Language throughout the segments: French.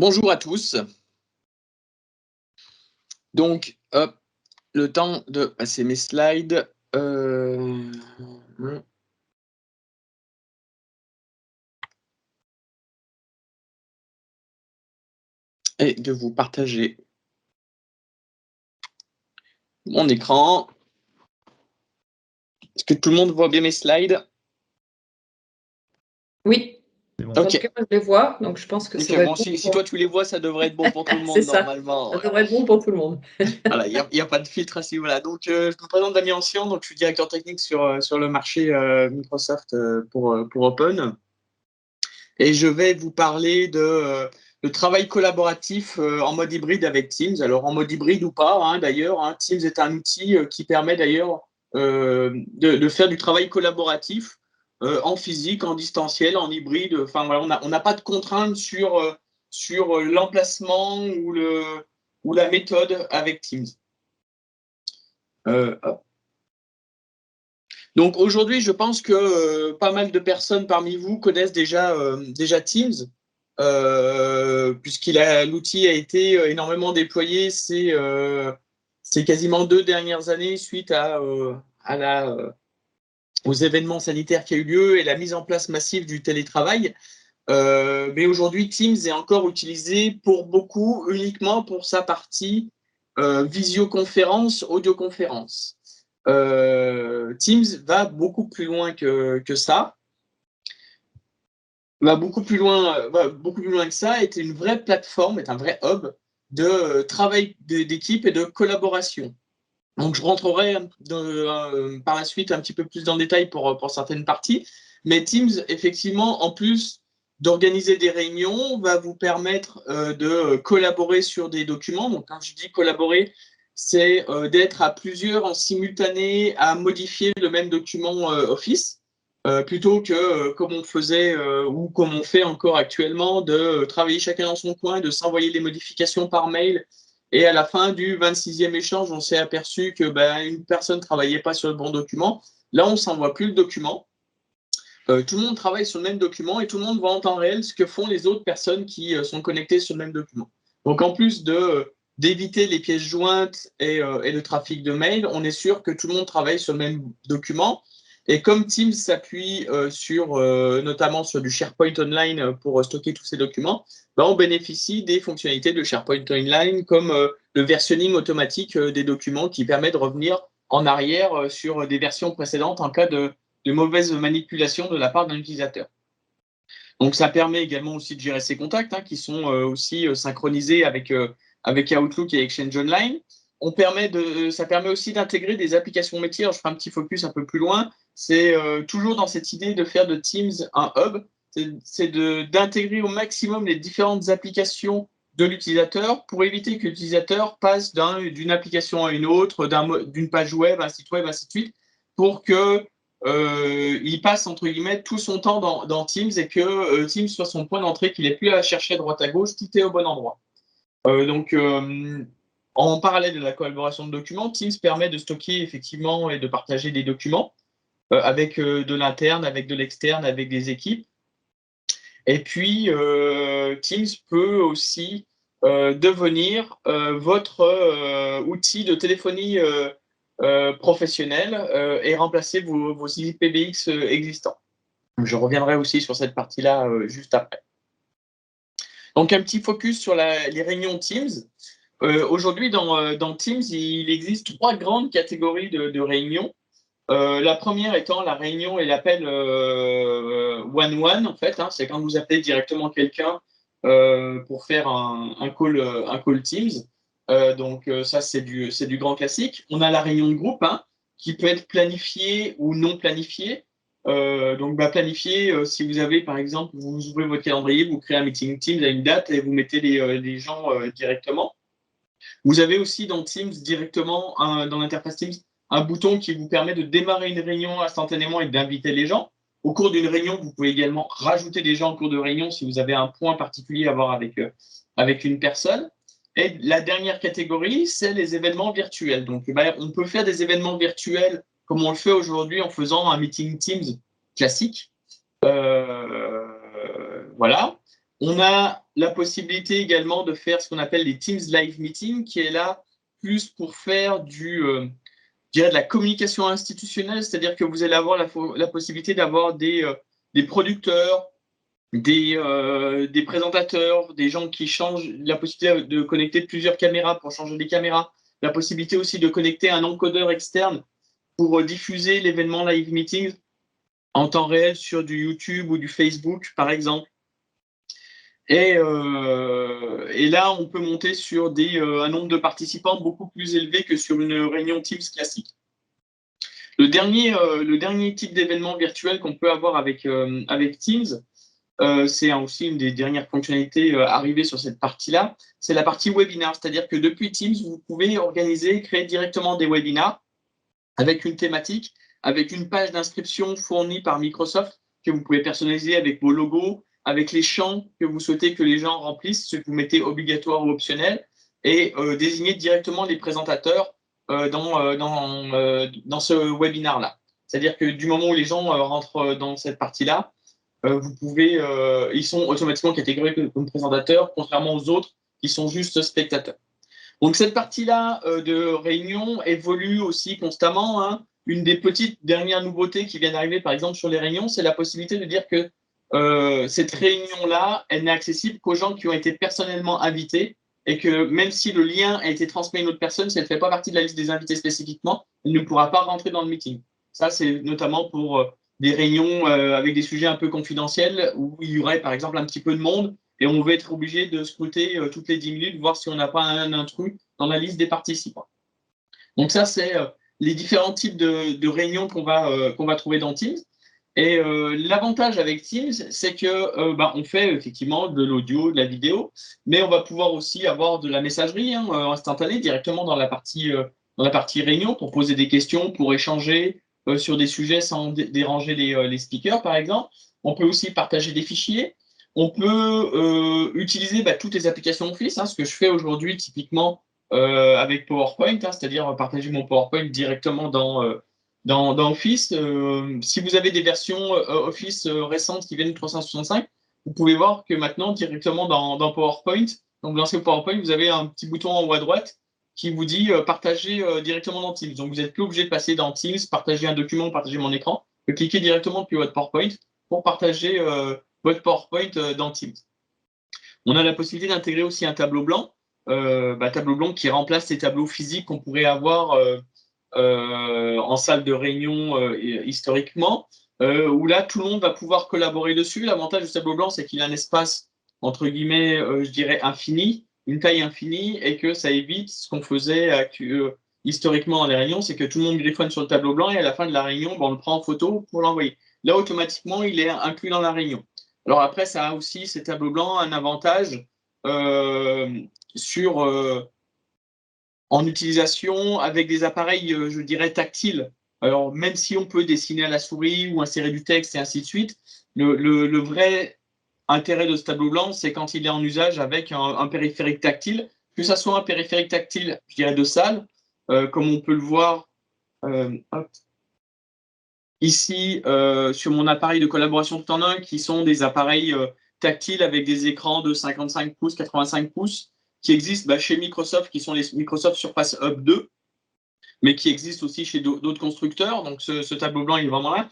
Bonjour à tous. Donc, hop, le temps de passer mes slides. Et de vous partager mon écran. Est-ce que tout le monde voit bien mes slides? Oui. Bon. En tout cas, moi, je les vois, donc je pense que ça va être bon. Si toi tu les vois, ça devrait être bon pour tout le monde. C'est ça. Normalement. Ça devrait être bon pour tout le monde. Voilà, il n'y a pas de filtre à ce niveau-là. Donc, je me présente Damien Ancien, donc je suis directeur technique sur le marché Microsoft pour Open. Et je vais vous parler de travail collaboratif en mode hybride avec Teams. Alors, en mode hybride ou pas, d'ailleurs, Teams est un outil qui permet d'ailleurs de faire du travail collaboratif en physique, en distanciel, en hybride. Enfin, voilà, on n'a pas de contraintes sur l'emplacement ou la méthode avec Teams. Hop. Donc aujourd'hui, je pense que pas mal de personnes parmi vous connaissent déjà Teams, l'outil a été énormément déployé ces quasiment 2 dernières années suite aux événements sanitaires qui ont eu lieu et la mise en place massive du télétravail. Mais aujourd'hui, Teams est encore utilisé pour beaucoup, uniquement pour sa partie visioconférence, audioconférence. Teams va beaucoup plus loin que ça. Va beaucoup plus loin que ça, est une vraie plateforme, est un vrai hub de travail d'équipe et de collaboration. Donc, je rentrerai par la suite un petit peu plus dans le détail pour certaines parties. Mais Teams, effectivement, en plus d'organiser des réunions, va vous permettre de collaborer sur des documents. Donc, quand je dis collaborer, c'est d'être à plusieurs en simultané à modifier le même document Office, plutôt que comme on faisait ou comme on fait encore actuellement, de travailler chacun dans son coin, de s'envoyer des modifications par mail. Et à la fin du 26e échange, on s'est aperçu que une personne ne travaillait pas sur le bon document. Là, on ne s'envoie plus le document. Tout le monde travaille sur le même document et tout le monde voit en temps réel ce que font les autres personnes qui sont connectées sur le même document. Donc, en plus d'éviter les pièces jointes et le trafic de mail, on est sûr que tout le monde travaille sur le même document. Et comme Teams s'appuie notamment sur du SharePoint Online pour stocker tous ces documents, on bénéficie des fonctionnalités de SharePoint Online comme le versionning automatique des documents qui permet de revenir en arrière sur des versions précédentes en cas de mauvaise manipulation de la part d'un utilisateur. Donc, ça permet également aussi de gérer ses contacts qui sont aussi synchronisés avec Outlook et Exchange Online. Ça permet aussi d'intégrer des applications métiers. Alors, je ferai un petit focus un peu plus loin. C'est toujours dans cette idée de faire de Teams un hub. C'est d'intégrer au maximum les différentes applications de l'utilisateur pour éviter que l'utilisateur passe d'une application à une autre, d'une page web, un site web, ainsi de suite, pour que il passe entre guillemets tout son temps dans Teams et que Teams soit son point d'entrée, qu'il n'ait plus à chercher à droite à gauche, tout est au bon endroit. En parallèle de la collaboration de documents, Teams permet de stocker effectivement et de partager des documents avec de l'interne, avec de l'externe, avec des équipes. Et puis, Teams peut aussi devenir votre outil de téléphonie professionnel et remplacer vos IPBX existants. Je reviendrai aussi sur cette partie-là juste après. Donc, un petit focus sur les réunions Teams. Aujourd'hui, dans Teams, il existe 3 grandes catégories de réunions. La première étant la réunion et l'appel one-one, en fait. C'est quand vous appelez directement quelqu'un pour faire un call Teams. Donc, ça, c'est du grand classique. On a la réunion de groupe qui peut être planifiée ou non planifiée. Donc, planifiée, si vous avez, par exemple, vous ouvrez votre calendrier, vous créez un meeting Teams à une date et vous mettez les gens directement. Vous avez aussi dans Teams, directement, dans l'interface Teams, un bouton qui vous permet de démarrer une réunion instantanément et d'inviter les gens. Au cours d'une réunion, vous pouvez également rajouter des gens en cours de réunion si vous avez un point particulier à voir avec une personne. Et la dernière catégorie, c'est les événements virtuels. Donc, on peut faire des événements virtuels comme on le fait aujourd'hui en faisant un meeting Teams classique. Voilà. On a la possibilité également de faire ce qu'on appelle les Teams Live Meeting, qui est là plus pour faire je dirais de la communication institutionnelle, c'est-à-dire que vous allez avoir la possibilité d'avoir des producteurs, des présentateurs, des gens qui changent, la possibilité de connecter plusieurs caméras pour changer les caméras, la possibilité aussi de connecter un encodeur externe pour diffuser l'événement live meeting en temps réel sur du YouTube ou du Facebook, par exemple. Et là, on peut monter sur un nombre de participants beaucoup plus élevé que sur une réunion Teams classique. Le dernier type d'événement virtuel qu'on peut avoir avec Teams, c'est aussi une des dernières fonctionnalités arrivées sur cette partie-là, c'est la partie webinar. C'est-à-dire que depuis Teams, vous pouvez organiser, créer directement des webinars avec une thématique, avec une page d'inscription fournie par Microsoft que vous pouvez personnaliser avec vos logos, avec les champs que vous souhaitez que les gens remplissent, ce que vous mettez obligatoire ou optionnel, et désigner directement les présentateurs dans ce webinar-là. C'est-à-dire que du moment où les gens rentrent dans cette partie-là, ils sont automatiquement catégorisés comme présentateurs, contrairement aux autres qui sont juste spectateurs. Donc cette partie-là de réunion évolue aussi constamment, hein. Une des petites dernières nouveautés qui viennent d'arriver, par exemple, sur les réunions, c'est la possibilité de dire que cette réunion-là, elle n'est accessible qu'aux gens qui ont été personnellement invités et que même si le lien a été transmis à une autre personne, si elle ne fait pas partie de la liste des invités spécifiquement, elle ne pourra pas rentrer dans le meeting. Ça, c'est notamment pour des réunions avec des sujets un peu confidentiels où il y aurait, par exemple, un petit peu de monde et on va être obligé de scruter toutes les 10 minutes, voir si on n'a pas un intrus dans la liste des participants. Donc ça, c'est les différents types de réunions qu'on va trouver dans Teams. Et l'avantage avec Teams, c'est que on fait effectivement de l'audio, de la vidéo, mais on va pouvoir aussi avoir de la messagerie instantanée directement dans la partie réunion pour poser des questions, pour échanger sur des sujets sans déranger les speakers, par exemple. On peut aussi partager des fichiers. On peut utiliser toutes les applications Office, ce que je fais aujourd'hui typiquement avec PowerPoint, c'est-à-dire partager mon PowerPoint directement dans Office. Si vous avez des versions Office récentes qui viennent de 365, vous pouvez voir que maintenant, directement dans PowerPoint, donc vous lancez PowerPoint, vous avez un petit bouton en haut à droite qui vous dit partager directement dans Teams. Donc vous n'êtes plus obligé de passer dans Teams, partager un document, partager mon écran. Vous cliquez directement depuis votre PowerPoint pour partager votre PowerPoint dans Teams. On a la possibilité d'intégrer aussi un tableau blanc, tableau blanc qui remplace les tableaux physiques qu'on pourrait avoir en salle de réunion historiquement, où là, tout le monde va pouvoir collaborer dessus. L'avantage du tableau blanc, c'est qu'il a un espace, entre guillemets, je dirais, infini, une taille infinie, et que ça évite ce qu'on faisait historiquement dans les réunions, c'est que tout le monde griffonne sur le tableau blanc, et à la fin de la réunion, on le prend en photo pour l'envoyer. Là, automatiquement, il est inclus dans la réunion. Alors après, ça a aussi, ces tableaux blancs, un avantage en utilisation avec des appareils, je dirais, tactiles. Alors, même si on peut dessiner à la souris ou insérer du texte et ainsi de suite, le vrai intérêt de ce tableau blanc, c'est quand il est en usage avec un périphérique tactile, que ce soit un périphérique tactile, je dirais, de salle, comme on peut le voir ici sur mon appareil de collaboration tout en un, qui sont des appareils tactiles avec des écrans de 55 pouces, 85 pouces, qui existent chez Microsoft, qui sont les Microsoft Surface Hub 2, mais qui existent aussi chez d'autres constructeurs. Donc ce tableau blanc, il est vraiment là.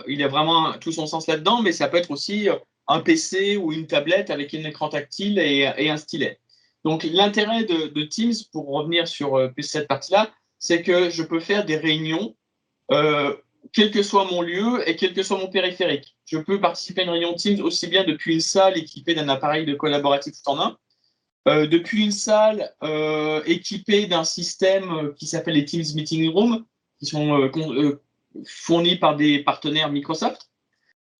Il a vraiment tout son sens là-dedans, mais ça peut être aussi un PC ou une tablette avec un écran tactile et un stylet. Donc l'intérêt de Teams, pour revenir sur cette partie-là, c'est que je peux faire des réunions quel que soit mon lieu et quel que soit mon périphérique. Je peux participer à une réunion Teams aussi bien depuis une salle équipée d'un appareil de collaboratif tout en un, depuis une salle équipée d'un système qui s'appelle les Teams Meeting Room, qui sont fournis par des partenaires Microsoft,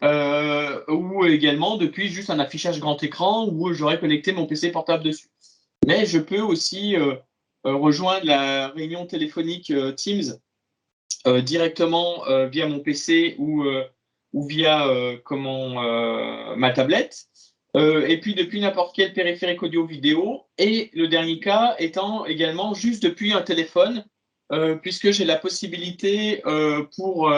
ou également depuis juste un affichage grand écran où j'aurais connecté mon PC portable dessus. Mais je peux aussi rejoindre la réunion téléphonique Teams directement via mon PC ou via ma tablette. Et puis depuis n'importe quel périphérique audio-vidéo. Et le dernier cas étant également juste depuis un téléphone, puisque j'ai la possibilité pour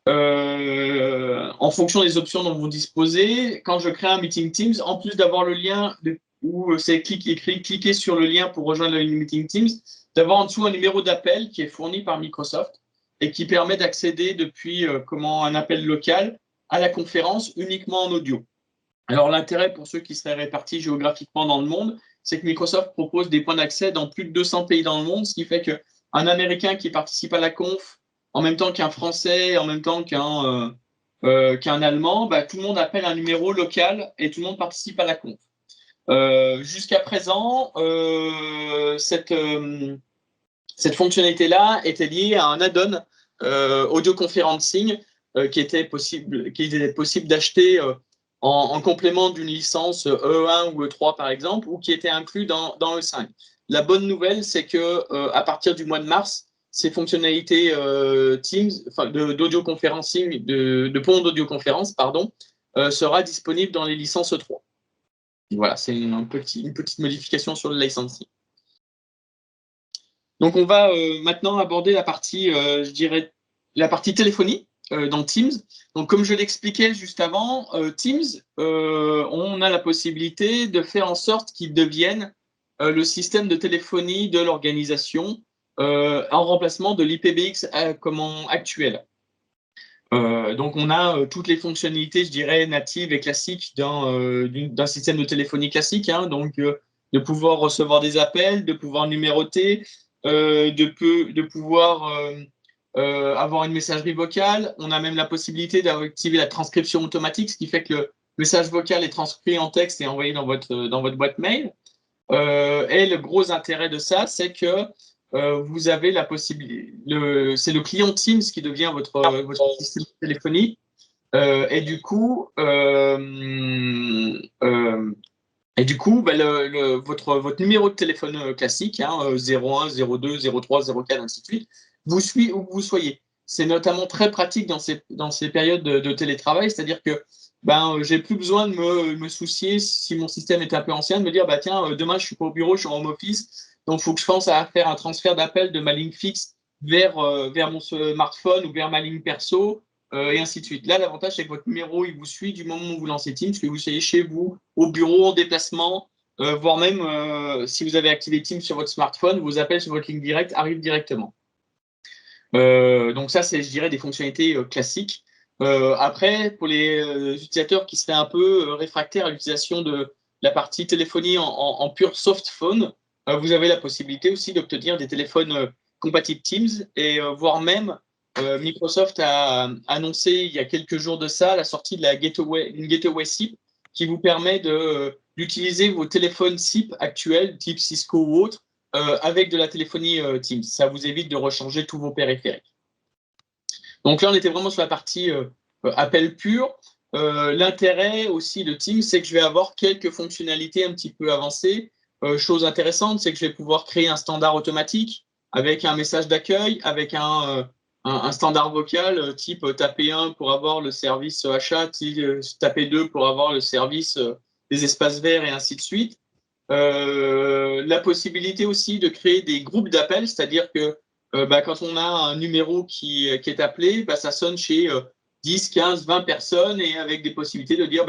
en fonction des options dont vous disposez. Quand je crée un meeting Teams, en plus d'avoir le lien où c'est écrit cliquez sur le lien pour rejoindre le meeting Teams, d'avoir en dessous un numéro d'appel qui est fourni par Microsoft et qui permet d'accéder depuis un appel local à la conférence uniquement en audio. Alors l'intérêt pour ceux qui seraient répartis géographiquement dans le monde, c'est que Microsoft propose des points d'accès dans plus de 200 pays dans le monde, ce qui fait qu'un Américain qui participe à la conf, en même temps qu'un Français, en même temps qu'un Allemand, tout le monde appelle un numéro local et tout le monde participe à la conf. Jusqu'à présent, cette fonctionnalité-là était liée à un add-on audio conferencing qui était possible d'acheter en complément d'une licence E1 ou E3 par exemple, ou qui était inclus dans E5. La bonne nouvelle, c'est que à partir du mois de mars, ces fonctionnalités Teams, d'audioconferencing, de pont d'audioconférence, sera disponible dans les licences E3. Voilà, c'est une petite modification sur le licensing. Donc, on va maintenant aborder la partie, la partie téléphonie dans Teams. Donc, comme je l'expliquais juste avant, Teams, on a la possibilité de faire en sorte qu'il devienne le système de téléphonie de l'organisation en remplacement de l'IPBX actuel. Donc, on a toutes les fonctionnalités, je dirais, natives et classiques d'un système de téléphonie classique. Donc, de pouvoir recevoir des appels, de pouvoir numéroter, de pouvoir avoir une messagerie vocale. On a même la possibilité d'activer la transcription automatique, ce qui fait que le message vocal est transcrit en texte et envoyé dans votre boîte mail. Et le gros intérêt de ça, c'est que vous avez la possibilité, c'est le client Teams qui devient votre système de téléphonie. Et du coup, votre numéro de téléphone classique, 01, 02, 03, 04, ainsi de suite, vous suit où que vous soyez. C'est notamment très pratique dans ces périodes de télétravail, c'est-à-dire que j'ai plus besoin de me soucier, si mon système est un peu ancien, de me dire demain je suis pas au bureau, je suis en home office, donc il faut que je pense à faire un transfert d'appel de ma ligne fixe vers mon smartphone ou vers ma ligne perso, et ainsi de suite. Là, l'avantage, c'est que votre numéro, il vous suit du moment où vous lancez Teams, que vous soyez chez vous, au bureau, en déplacement, voire même si vous avez activé Teams sur votre smartphone, vos appels sur votre ligne directe arrivent directement. Donc ça, c'est, je dirais, des fonctionnalités classiques. Après, pour les utilisateurs qui seraient un peu réfractaires à l'utilisation de la partie téléphonie en pur soft phone, vous avez la possibilité aussi d'obtenir des téléphones compatibles Teams et voire même Microsoft a annoncé il y a quelques jours de ça la sortie de une gateway SIP qui vous permet d'utiliser vos téléphones SIP actuels, type Cisco ou autre, avec de la téléphonie Teams. Ça vous évite de rechanger tous vos périphériques. Donc là, on était vraiment sur la partie appel pur. L'intérêt aussi de Teams, c'est que je vais avoir quelques fonctionnalités un petit peu avancées. Chose intéressante, c'est que je vais pouvoir créer un standard automatique avec un message d'accueil, avec un standard vocal type taper 1 pour avoir le service achat, taper 2 pour avoir le service des espaces verts et ainsi de suite. La possibilité aussi de créer des groupes d'appels, c'est-à-dire que quand on a un numéro qui est appelé, ça sonne chez 10, 15, 20 personnes et avec des possibilités de dire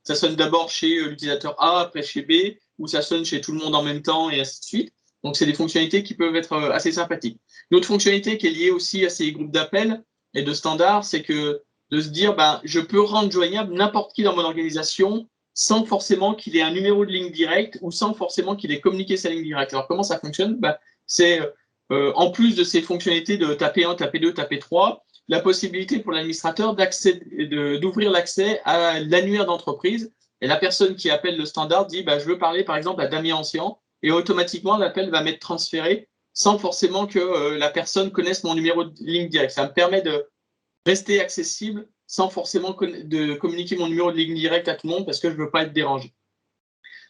ça sonne d'abord chez l'utilisateur A, après chez B, ou ça sonne chez tout le monde en même temps et ainsi de suite. Donc, c'est des fonctionnalités qui peuvent être assez sympathiques. Une autre fonctionnalité qui est liée aussi à ces groupes d'appels et de standards, c'est que de se dire, je peux rendre joignable n'importe qui dans mon organisation sans forcément qu'il ait un numéro de ligne directe ou sans forcément qu'il ait communiqué sa ligne directe. Alors, comment ça fonctionne? C'est en plus de ces fonctionnalités de taper 1, taper 2, taper 3, la possibilité pour l'administrateur d'ouvrir l'accès à l'annuaire d'entreprise. Et la personne qui appelle le standard dit je veux parler par exemple à Damien Ancien, et automatiquement l'appel va m'être transféré sans forcément que la personne connaisse mon numéro de ligne directe. Ça me permet de rester accessible sans forcément de communiquer mon numéro de ligne directe à tout le monde parce que je ne veux pas être dérangé.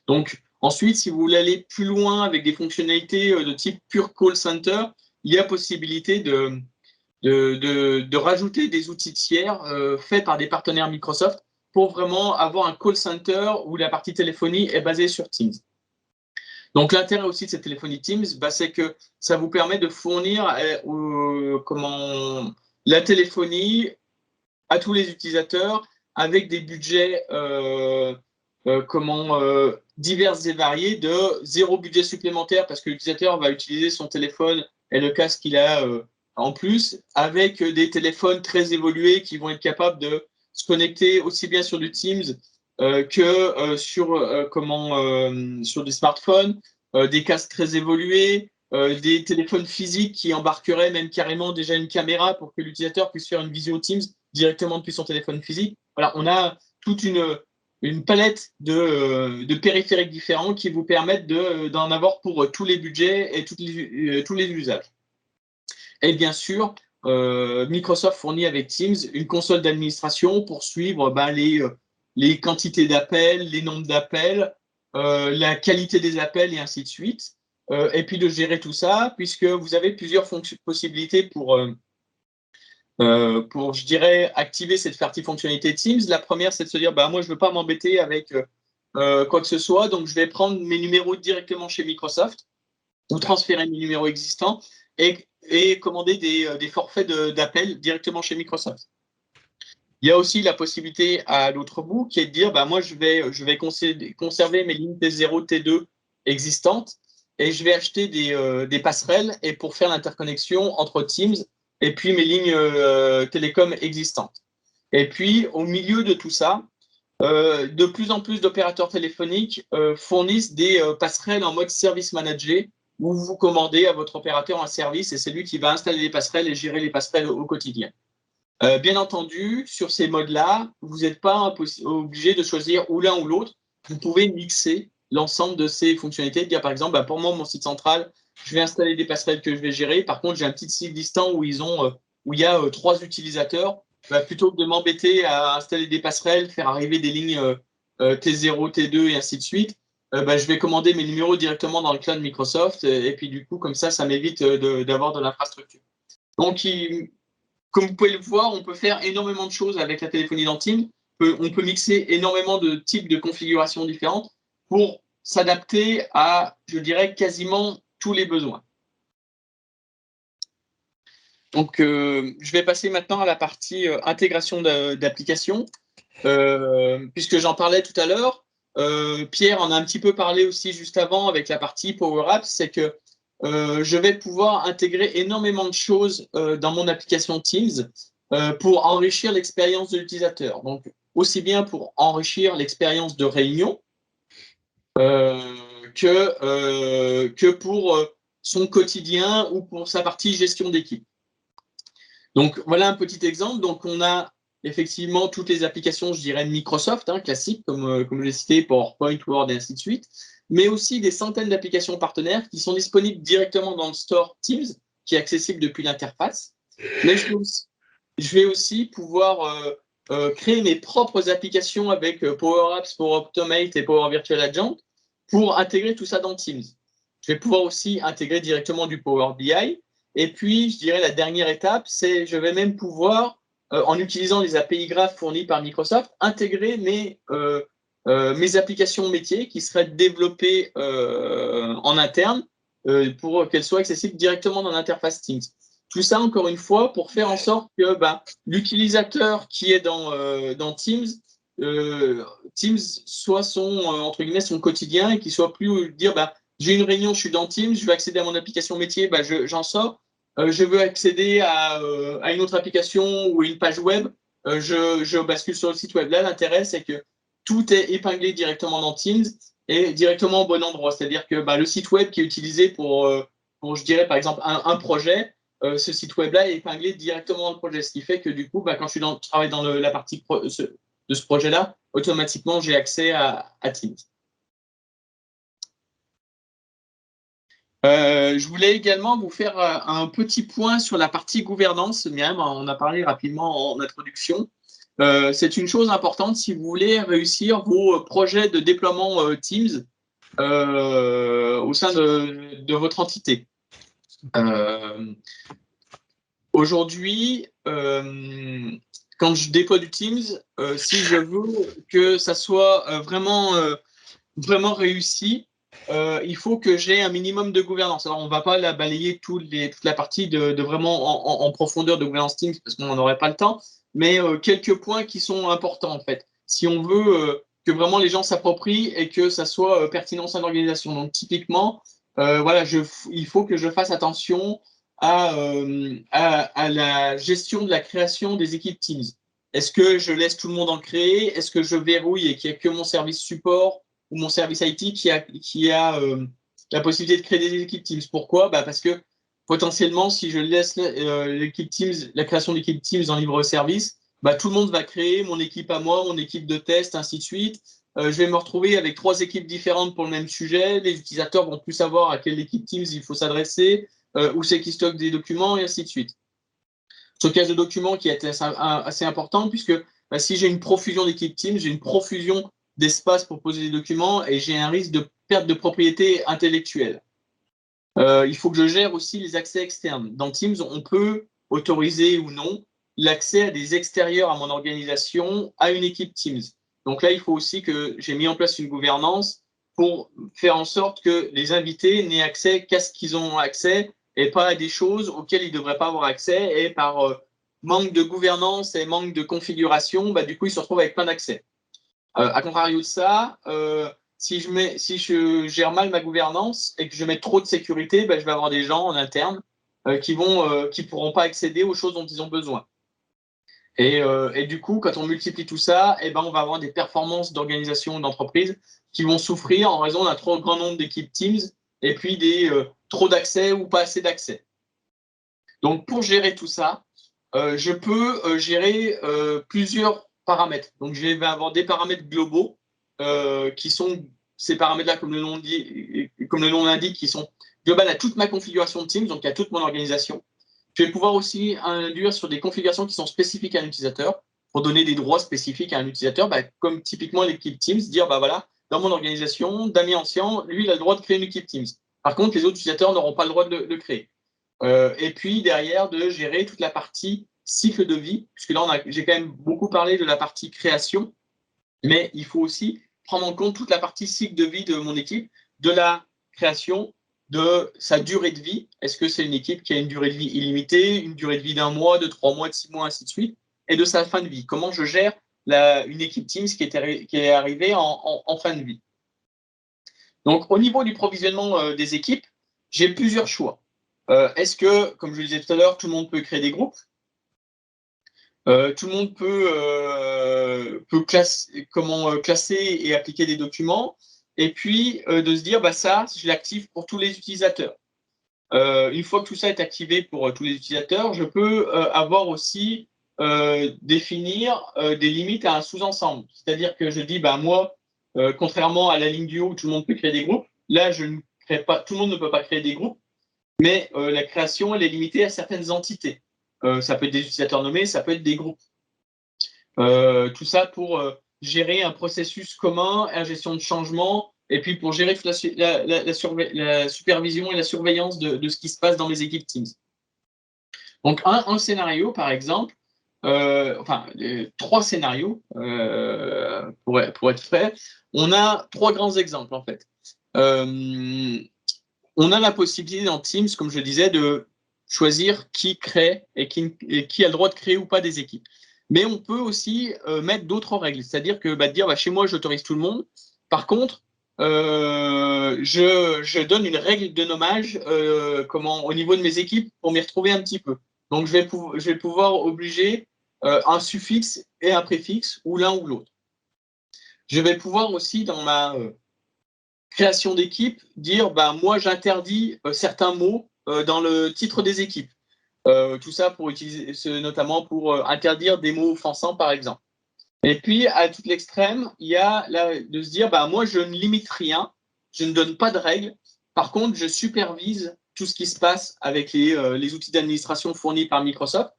Donc, ensuite, si vous voulez aller plus loin avec des fonctionnalités de type pure call center, il y a possibilité de rajouter des outils tiers faits par des partenaires Microsoft pour vraiment avoir un call center où la partie téléphonie est basée sur Teams. Donc, l'intérêt aussi de cette téléphonie Teams, c'est que ça vous permet de fournir la téléphonie à tous les utilisateurs avec des budgets divers et variés, de 0 budget supplémentaire parce que l'utilisateur va utiliser son téléphone et le casque qu'il a en plus, avec des téléphones très évolués qui vont être capables de se connecter aussi bien sur du Teams que sur des smartphones, des casques très évolués, des téléphones physiques qui embarqueraient même carrément déjà une caméra pour que l'utilisateur puisse faire une visio Teams directement depuis son téléphone physique. Voilà, on a toute une palette de périphériques différents qui vous permettent d'en avoir pour tous les budgets et tous les usages. Et bien sûr, Microsoft fournit avec Teams une console d'administration pour suivre les quantités d'appels, les nombres d'appels, la qualité des appels et ainsi de suite. Et puis de gérer tout ça, puisque vous avez plusieurs possibilités pour, je dirais, activer cette partie fonctionnalité Teams. La première, c'est de se dire, moi, je ne veux pas m'embêter avec quoi que ce soit, donc je vais prendre mes numéros directement chez Microsoft ou transférer mes numéros existants et commander des forfaits d'appel directement chez Microsoft. Il y a aussi la possibilité à l'autre bout qui est de dire, moi, je vais conserver mes lignes T0, T2 existantes et je vais acheter des passerelles et pour faire l'interconnexion entre Teams et puis mes lignes télécom existantes. Et puis, au milieu de tout ça, de plus en plus d'opérateurs téléphoniques fournissent des passerelles en mode service managé où vous commandez à votre opérateur un service et c'est lui qui va installer les passerelles et gérer les passerelles au quotidien. Bien entendu, sur ces modes-là, vous n'êtes pas obligé de choisir ou l'un ou l'autre. Vous pouvez mixer l'ensemble de ces fonctionnalités. Dire par exemple, pour moi, mon site central, je vais installer des passerelles que je vais gérer. Par contre, j'ai un petit site distant où il y a 3 utilisateurs. Plutôt que de m'embêter à installer des passerelles, faire arriver des lignes T0, T2 et ainsi de suite, je vais commander mes numéros directement dans le cloud Microsoft. Et puis du coup, comme ça m'évite d'avoir de l'infrastructure. Donc, comme vous pouvez le voir, on peut faire énormément de choses avec la téléphonie dans Teams. On peut mixer énormément de types de configurations différentes pour s'adapter à, je dirais, quasiment tous les besoins. Donc, je vais passer maintenant à la partie intégration d'applications. Puisque j'en parlais tout à l'heure, Pierre en a un petit peu parlé aussi juste avant avec la partie Power Apps, c'est que je vais pouvoir intégrer énormément de choses dans mon application Teams pour enrichir l'expérience de l'utilisateur. Donc, aussi bien pour enrichir l'expérience de réunion que pour son quotidien ou pour sa partie gestion d'équipe. Donc, voilà un petit exemple. Donc, on a effectivement toutes les applications, je dirais, Microsoft, classiques, comme je l'ai cité, PowerPoint, Word et ainsi de suite, mais aussi des centaines d'applications partenaires qui sont disponibles directement dans le store Teams, qui est accessible depuis l'interface. Mais je vais aussi pouvoir créer mes propres applications avec Power Apps, Power Automate et Power Virtual Agent pour intégrer tout ça dans Teams. Je vais pouvoir aussi intégrer directement du Power BI. Et puis, je dirais la dernière étape, c'est je vais même pouvoir, en utilisant les API graphes fournies par Microsoft, intégrer mes applications métiers qui seraient développées en interne pour qu'elles soient accessibles directement dans l'interface Teams. Tout ça, encore une fois, pour faire en sorte que l'utilisateur qui est dans Teams, Teams soit entre guillemets, son quotidien et qu'il soit plus dire j'ai une réunion, je suis dans Teams, je veux accéder à mon application métier, j'en sors. Je veux accéder à une autre application ou une page web, je bascule sur le site web. Là, l'intérêt, c'est que tout est épinglé directement dans Teams et directement au bon endroit. C'est-à-dire que le site web qui est utilisé pour je dirais, par exemple, un projet, ce site web-là est épinglé directement dans le projet. Ce qui fait que du coup, quand je travaille dans la partie de ce projet-là, automatiquement, j'ai accès à Teams. Je voulais également vous faire un petit point sur la partie gouvernance. Myriam en a parlé rapidement en introduction. C'est une chose importante si vous voulez réussir vos projets de déploiement Teams au sein de votre entité. Aujourd'hui, quand je déploie du Teams, si je veux que ça soit vraiment réussi, il faut que j'ai un minimum de gouvernance. Alors, on ne va pas balayer toute la partie de vraiment en profondeur de gouvernance Teams parce qu'on n'en aurait pas le temps, mais quelques points qui sont importants en fait. Si on veut que vraiment les gens s'approprient et que ça soit pertinent au sein de l'organisation. Donc, typiquement, voilà, il faut que je fasse attention à la gestion de la création des équipes Teams. Est-ce que je laisse tout le monde en créer? Est-ce que je verrouille et qu'il n'y a que mon service support ou mon service IT qui a la possibilité de créer des équipes Teams? Pourquoi? Parce que potentiellement, si je laisse l'équipe Teams, la création d'équipes Teams en libre service, tout le monde va créer mon équipe à moi, mon équipe de test, ainsi de suite. Je vais me retrouver avec 3 équipes différentes pour le même sujet. Les utilisateurs vont plus savoir à quelle équipe Teams il faut s'adresser, où c'est qui stocke des documents, et ainsi de suite. Stockage de documents qui est assez important, puisque si j'ai une profusion d'équipes Teams, j'ai une profusion d'espace pour poser des documents et j'ai un risque de perte de propriété intellectuelle. Il faut que je gère aussi les accès externes. Dans Teams, on peut autoriser ou non l'accès à des extérieurs à mon organisation, à une équipe Teams. Donc là, il faut aussi que j'ai mis en place une gouvernance pour faire en sorte que les invités n'aient accès qu'à ce qu'ils ont accès et pas à des choses auxquelles ils ne devraient pas avoir accès. Et par manque de gouvernance et manque de configuration, du coup, ils se retrouvent avec plein d'accès. À contrario de ça, si je gère mal ma gouvernance et que je mets trop de sécurité, je vais avoir des gens en interne qui pourront pas accéder aux choses dont ils ont besoin. Et du coup, quand on multiplie tout ça, on va avoir des performances d'organisation d'entreprise qui vont souffrir en raison d'un trop grand nombre d'équipes Teams et puis trop d'accès ou pas assez d'accès. Donc, pour gérer tout ça, je peux gérer plusieurs paramètres. Donc, je vais avoir des paramètres globaux qui sont ces paramètres-là, comme le nom l'indique, qui sont globales à toute ma configuration de Teams, donc à toute mon organisation. Je vais pouvoir aussi induire sur des configurations qui sont spécifiques à un utilisateur pour donner des droits spécifiques à un utilisateur, comme typiquement l'équipe Teams, dire voilà, dans mon organisation, Damien Ancien, lui, il a le droit de créer une équipe Teams. Par contre, les autres utilisateurs n'auront pas le droit de le créer. Et puis derrière, de gérer toute la partie cycle de vie, puisque là, j'ai quand même beaucoup parlé de la partie création, mais il faut aussi prendre en compte toute la partie cycle de vie de mon équipe, de la création, de sa durée de vie. Est-ce que c'est une équipe qui a une durée de vie illimitée, une durée de vie d'1 mois, de 3 mois, de 6 mois, ainsi de suite, et de sa fin de vie? Comment je gère une équipe Teams qui est arrivée en fin de vie? Donc, au niveau du provisionnement des équipes, j'ai plusieurs choix. Est-ce que, comme je le disais tout à l'heure, tout le monde peut créer des groupes? Tout le monde peut classer et appliquer des documents, et puis de se dire ça, je l'active pour tous les utilisateurs. Une fois que tout ça est activé pour tous les utilisateurs, je peux avoir aussi définir des limites à un sous-ensemble. C'est-à-dire que je dis moi, contrairement à la ligne du haut où tout le monde peut créer des groupes, là je ne crée pas, tout le monde ne peut pas créer des groupes, mais la création elle est limitée à certaines entités. Ça peut être des utilisateurs nommés, ça peut être des groupes. Tout ça pour gérer un processus commun, la gestion de changement, et puis pour gérer la supervision et la surveillance de ce qui se passe dans les équipes Teams. Donc un scénario, par exemple, 3 scénarios pour être fait. On a 3 grands exemples en fait. On a la possibilité dans Teams, comme je disais, de choisir qui crée et qui a le droit de créer ou pas des équipes. Mais on peut aussi mettre d'autres règles, c'est-à-dire que dire chez moi, j'autorise tout le monde. Par contre, je donne une règle de nommage au niveau de mes équipes pour m'y retrouver un petit peu. Donc, je vais pouvoir obliger un suffixe et un préfixe, ou l'un ou l'autre. Je vais pouvoir aussi, dans ma création d'équipe, dire moi j'interdis certains mots dans le titre des équipes. Tout ça pour utiliser, notamment pour interdire des mots offensants, par exemple. Et puis, à tout l'extrême, il y a là, de se dire moi je ne limite rien, je ne donne pas de règles. Par contre, je supervise tout ce qui se passe avec les outils d'administration fournis par Microsoft.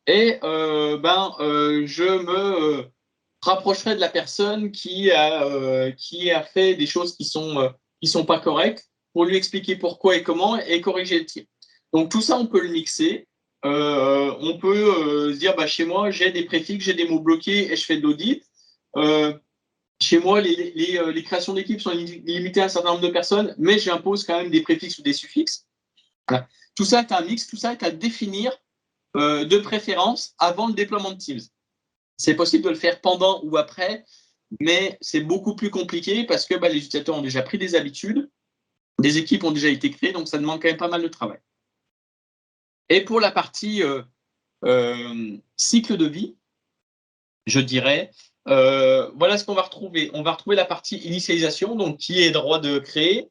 Et je me rapprocherai de la personne qui a fait des choses qui sont pas correctes pour lui expliquer pourquoi et comment et corriger le tir. Donc tout ça, on peut le mixer. On peut se dire chez moi, j'ai des préfixes, j'ai des mots bloqués et je fais de l'audit. Chez moi, les créations d'équipes sont limitées à un certain nombre de personnes, mais j'impose quand même des préfixes ou des suffixes. Voilà. Tout ça est un mix, tout ça est à définir de préférence avant le déploiement de Teams. C'est possible de le faire pendant ou après, mais c'est beaucoup plus compliqué parce que les utilisateurs ont déjà pris des habitudes, des équipes ont déjà été créées, donc ça demande quand même pas mal de travail. Et pour la partie cycle de vie, je dirais, voilà ce qu'on va retrouver. On va retrouver la partie initialisation, donc qui est droit de créer,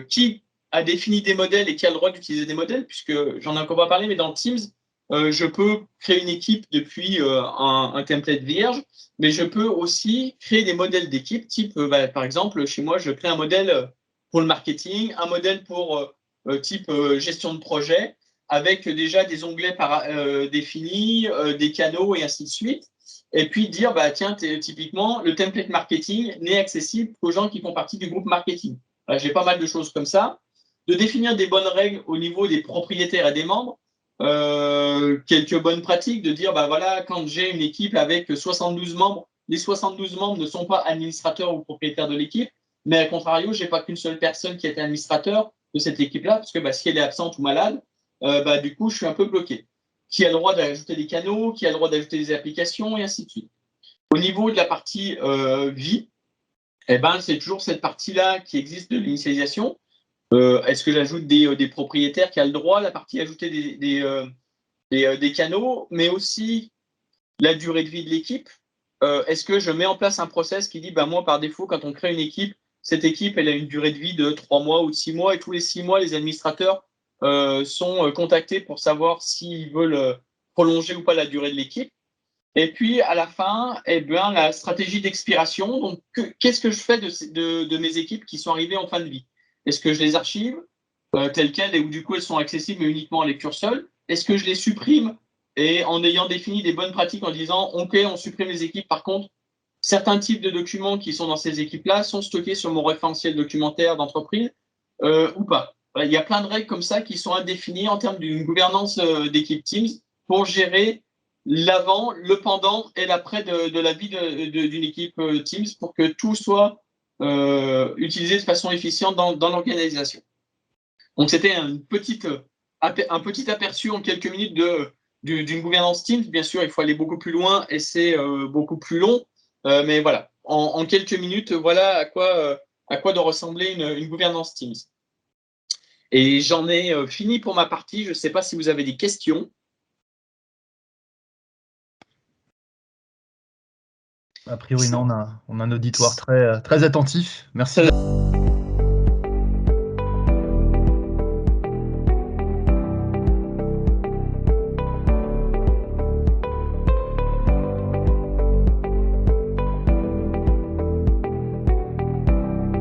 qui a défini des modèles et qui a le droit d'utiliser des modèles, puisque j'en ai encore pas parlé, mais dans Teams, je peux créer une équipe depuis un template vierge, mais je peux aussi créer des modèles d'équipe, type, par exemple, chez moi, je crée un modèle pour le marketing, un modèle pour type gestion de projet, avec déjà des onglets définis, des canaux et ainsi de suite. Et puis dire, tiens, typiquement, le template marketing n'est accessible qu'aux gens qui font partie du groupe marketing. J'ai pas mal de choses comme ça. De définir des bonnes règles au niveau des propriétaires et des membres. Quelques bonnes pratiques, de dire, voilà, quand j'ai une équipe avec 72 membres, les 72 membres ne sont pas administrateurs ou propriétaires de l'équipe, mais à contrario, j'ai pas qu'une seule personne qui est administrateur de cette équipe-là, parce que si elle est absente ou malade, du coup, je suis un peu bloqué. Qui a le droit d'ajouter des canaux, qui a le droit d'ajouter des applications, et ainsi de suite. Au niveau de la partie vie, c'est toujours cette partie-là qui existe de l'initialisation. Est-ce que j'ajoute des propriétaires qui a le droit, la partie ajouter des canaux, mais aussi la durée de vie de l'équipe. Est-ce que je mets en place un process qui dit, moi, par défaut, quand on crée une équipe, cette équipe, elle a une durée de vie de 3 mois ou de 6 mois, et tous les 6 mois, les administrateurs sont contactés pour savoir s'ils veulent prolonger ou pas la durée de l'équipe. Et puis, à la fin, la stratégie d'expiration. Donc, qu'est-ce que je fais de mes équipes qui sont arrivées en fin de vie? Est-ce que je les archive telles quelles et où du coup elles sont accessibles mais uniquement en lecture seule? Est-ce que je les supprime et en ayant défini des bonnes pratiques en disant, OK, on supprime les équipes, par contre, certains types de documents qui sont dans ces équipes-là sont stockés sur mon référentiel documentaire d'entreprise ou pas. Voilà, il y a plein de règles comme ça qui sont indéfinies en termes d'une gouvernance d'équipe Teams pour gérer l'avant, le pendant et l'après de la vie d'une équipe Teams pour que tout soit utilisé de façon efficiente dans l'organisation. Donc, c'était un petit aperçu en quelques minutes d'une gouvernance Teams. Bien sûr, il faut aller beaucoup plus loin et c'est beaucoup plus long. Mais voilà, en quelques minutes, voilà à quoi doit ressembler une gouvernance Teams. Et j'en ai fini pour ma partie. Je ne sais pas si vous avez des questions. A priori, non, on a un auditoire très attentif. Merci.